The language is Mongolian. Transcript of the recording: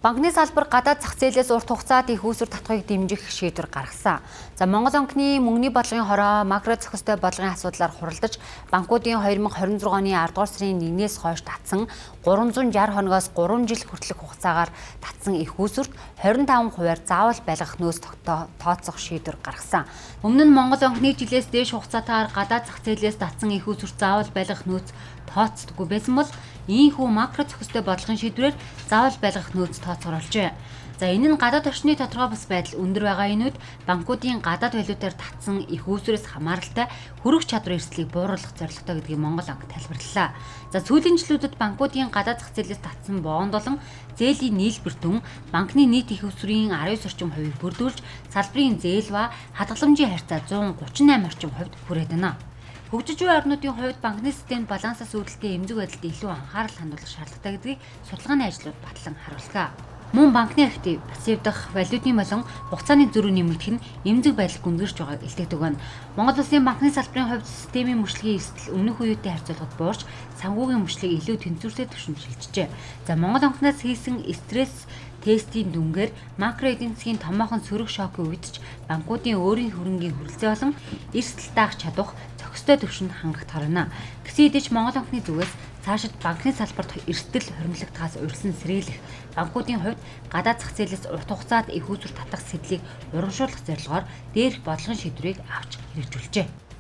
Банкны салбар гадаад зах зээлээс урт хугацаат их үүсвэр татахыг дэмжих шийдвэр гаргасан. За Монгол банкны мөнгөний бодлогын хороо макро зохистой бодлогын асуудлаар хуралдаж банкуудын 2026 оны 10 дугаар сарын 1-ээс хойш татсан 360 хоногоос 3 жил хүртэлх хугацаагаар татсан их үүсвэрт 25%-аар заавал байлгах нөөц тооцох шийдвэр гаргасан. Өмнө нь Монгол банк нэг жилээс дээш хугацаатаар гадаад зах зээлээс татсан их үүсвэрт заавал байлгах нөөц тооцдоггүй байсан бол ийхүү макро зохистой бодлогын шийдвэрээр заавал байлгах нөөц тооцоор олжээ. За энэ нь гадаад орчны тодорхой бус байдал өндөр байгаа энүүд банкуудын гадаад валютаар татсан их үүсвэрээс хамааралтай хөрөх чадвар эрсдлийг бууруулах зорилготой гэдгийг Монгол банк тайлбарллаа. За сүүлийн жилүүдэд банкуудын гадаад зах зээлээс татсан боонд болон зээлийн нийлбэр түн банкны нийт их үүсвэрийн 19 орчим хувийг бүрдүүлж салбарын зээл ба хадгаламжийн харьцаа 138 орчим хувьд хүрээд байна. Хөгжиж буй орнуудын хувьд банкны системд балансаас үүдэлтэй эмзэг байдалд илүү анхаарал хандуулах шаардлагатай гэдгийг судалгааны ажлууд батлан харууллаа. Мөн банкны актив, пассив дахь валютын болон хугацааны зөрүү нэмэгдэх нь эмзэг байдал гүнзгийж байгааг илтгэдэг байна. Монгол улсын банкны салбарын хувьд системийн мөрчлөгийн эрсдэл өмнөх үеийнхтэй харьцуулахад буурч санхүүгийн мөрчлөгийг илүү тэнцвэртэй түвшинд шилжижээ. За Монгол банкнаас хийсэн стресс тестийн дүнгээр макро эдийн засгийн томоохон сөрөг шокын үед ч банкуудын өөрийн хөрөнгийн хүрэлцээ болон эрсдэл даах чадвах зохистой түвшинд хангагдах харна. Гэсэн хэдий ч Монгол банкны зүгээс цаашид банкны салбарт эрсдэл хоригдлогтаас урьдчилан сэргийлэх, банкуудын хувьд гадаад зах зээлээс урт хугацаат их үүсвэр татах сэдлийг урамшуулах зорилгоор дээрх бодлогын шийдвэрийг авч хэрэгжүүлжээ.